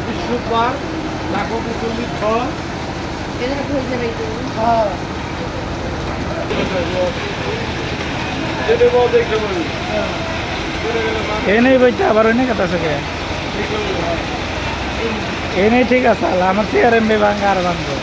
বিশুদ্ধবার লাখো পুতুলির ফল এনেই বইতে আবার অনেক কথা আছে এনেই ঠিক আছে আমার চেয়ারে ভাঙা আর ভাঙবো